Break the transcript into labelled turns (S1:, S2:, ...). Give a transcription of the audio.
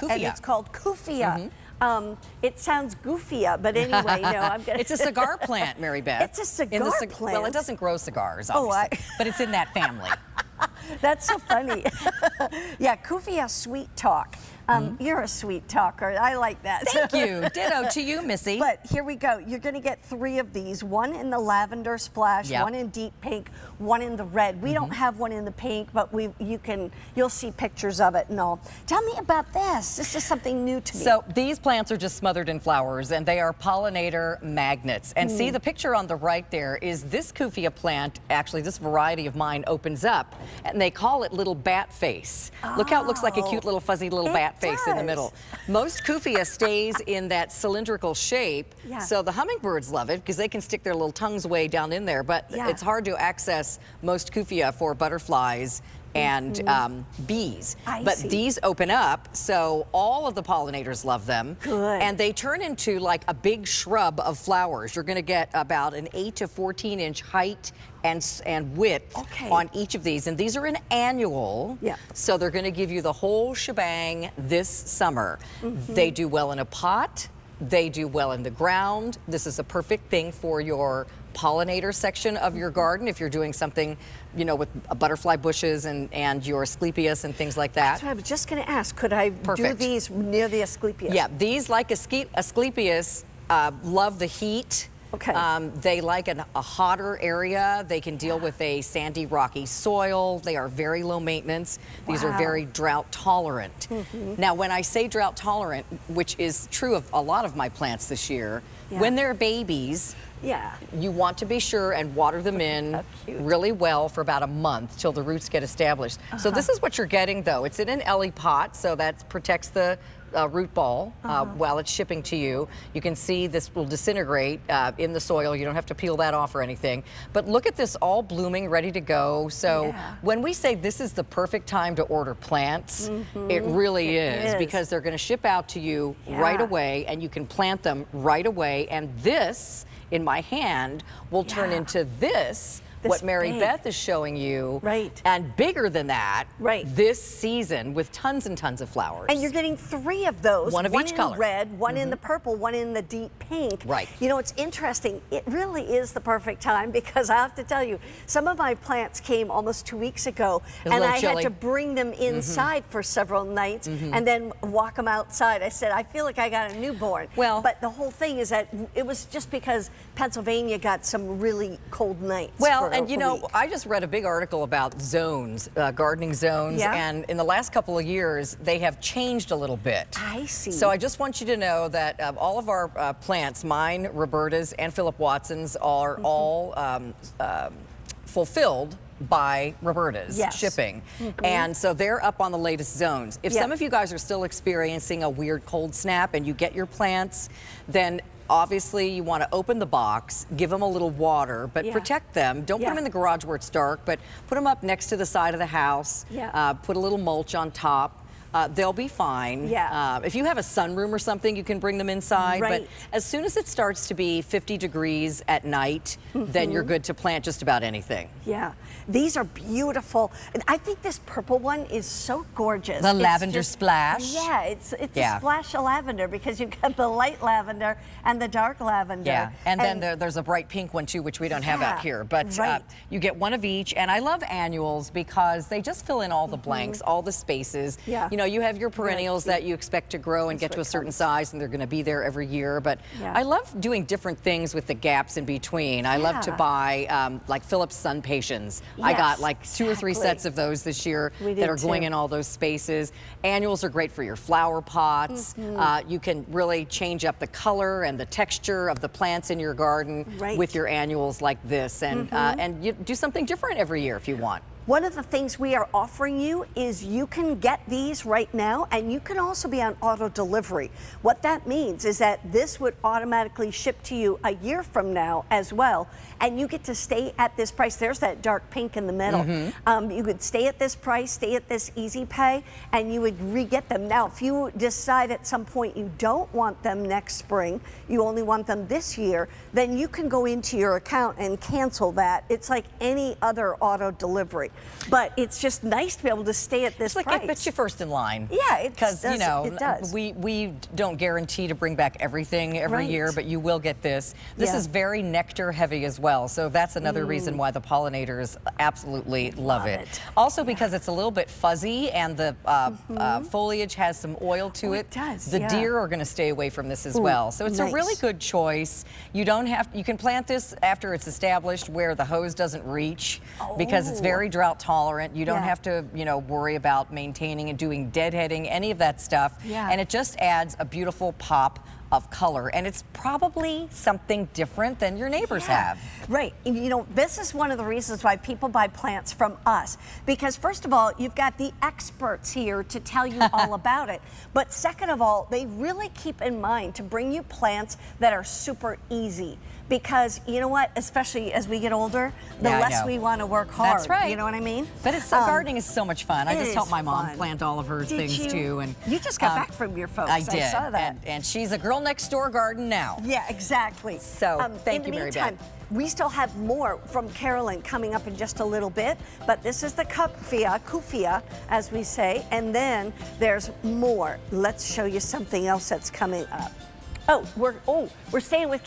S1: and it's called Cuphea. It sounds goofier, but anyway, no, I'm gonna.
S2: It's a cigar plant, Mary Beth.
S1: It's a cigar plant.
S2: Well, it doesn't grow cigars, obviously, but it's in that family.
S1: That's so funny. Yeah, Cuphea sweet talk. You're a sweet talker. I like that.
S2: Thank you. Ditto to you, Missy.
S1: But here we go. You're going to get 3 of these. One in the lavender splash, one in deep pink, one in the red. We don't have one in the pink, but you'll see pictures of it and all. Tell me about this. This is something new to me.
S2: So these plants are just smothered in flowers, and they are pollinator magnets. And see, the picture on the right there is this Cuphea plant. Actually, this variety of mine opens up, and they call it little bat face. Look how it looks like a cute little fuzzy little bat face in the middle. Most Cuphea stays in that cylindrical shape, so the hummingbirds love it because they can stick their little tongues way down in there, but it's hard to access most Cuphea for butterflies and bees. But these open up, so all of the pollinators love them.
S1: Good.
S2: And they turn into like a big shrub of flowers. You're going to get about an 8 to 14 inch height and width on each of these. And these are an annual, so they're going to give you the whole shebang this summer. They do well in a pot. They do well in the ground. This is a perfect thing for your pollinator section of your garden if you're doing something, you know, with butterfly bushes and your asclepias and things like that.
S1: That's what I was just going to ask. Could I do these near the asclepias?
S2: Yeah, these, like asclepias, love the heat. They like a hotter area. They can deal with a sandy, rocky soil. They are very low maintenance. These are very drought tolerant. Now, when I say drought tolerant, which is true of a lot of my plants this year, when they're babies, you want to be sure and water them in really well for about a month till the roots get established. So this is what you're getting, though. It's in an Ellie pot, so that protects the root ball while it's shipping to you. You can see this will disintegrate in the soil. You don't have to peel that off or anything. But look at this all blooming, ready to go. So when we say this is the perfect time to order plants, it really is, because they're going to ship out to you right away, and you can plant them right away. And this, in my hand, will turn into this, what Mary Beth is showing you, and bigger than that, this season with tons and tons of flowers.
S1: And you're getting 3 of those.
S2: One of each color.
S1: One in red, one in the purple, one in the deep pink. You know, it's interesting. It really is the perfect time, because I have to tell you, some of my plants came almost 2 weeks ago, and I had to bring them inside for several nights and then walk them outside. I said, I feel like I got a newborn.
S2: Well,
S1: but the whole thing is that it was just because Pennsylvania got some really cold nights.
S2: Well, and you know, I just read a big article about zones, gardening zones, and in the last couple of years, they have changed a little bit.
S1: I see.
S2: So I just want you to know that all of our plants, mine, Roberta's, and Philip Watson's, are all fulfilled by Roberta's shipping. And so they're up on the latest zones. If some of you guys are still experiencing a weird cold snap and you get your plants, then obviously you want to open the box, give them a little water, but protect them. Don't put them in the garage where it's dark, but put them up next to the side of the house. Put a little mulch on top. They'll be fine. If you have a sunroom or something, you can bring them inside. But as soon as it starts to be 50 degrees at night, then you're good to plant just about anything.
S1: These are beautiful. I think this purple one is so gorgeous.
S2: The lavender splash.
S1: It's a splash of lavender, because you've got the light lavender and the dark lavender.
S2: And then there's a bright pink one too, which we don't have out here. But you get one of each. And I love annuals because they just fill in all the blanks, all the spaces. You know, you have your perennials that you expect to grow and get to a certain size, and they're going to be there every year. But I love doing different things with the gaps in between. I love to buy like Philip's Sun Patience. I got like 2 or 3 sets of those this year that are going in all those spaces. Annuals are great for your flower pots. You can really change up the color and the texture of the plants in your garden with your annuals like this, and you do something different every year if you want.
S1: One of the things we are offering you is you can get these right now, and you can also be on auto delivery. What that means is that this would automatically ship to you a year from now as well, and you get to stay at this price. There's that dark pink in the middle. You could stay at this price, stay at this easy pay, and you would re-get them. Now, if you decide at some point you don't want them next spring, you only want them this year, then you can go into your account and cancel that. It's like any other auto delivery. But it's just nice to be able to stay at this
S2: It's like
S1: price.
S2: it puts you first in line.
S1: Yeah,
S2: because you know
S1: it does.
S2: we don't guarantee to bring back everything every year, but you will get this. This is very nectar heavy as well, so that's another reason why the pollinators absolutely love it. Also because it's a little bit fuzzy and the foliage has some oil to it.
S1: It does.
S2: The deer are going to stay away from this as well, so it's a really good choice. You don't have. You can plant this after it's established where the hose doesn't reach because it's very drought tolerant. You don't have to, you know, worry about maintaining and doing deadheading, any of that stuff. And it just adds a beautiful pop of color, and it's probably something different than your neighbors have.
S1: Right. And, you know, this is one of the reasons why people buy plants from us, because first of all, you've got the experts here to tell you all about it, but second of all, they really keep in mind to bring you plants that are super easy. Because you know what, especially as we get older, the less we want to work hard.
S2: That's right.
S1: You know what I mean?
S2: But it's gardening is so much fun. I just helped my mom
S1: fun.
S2: plant all of her things too. And
S1: you just got back from your folks.
S2: I did.
S1: I saw that.
S2: And she's a girl next door garden now.
S1: Yeah, exactly.
S2: So thank you, Mary Beth.
S1: We still have more from Carolyn coming up in just a little bit, but this is the Cuphea, as we say, and then there's more. Let's show you something else that's coming up. We're staying with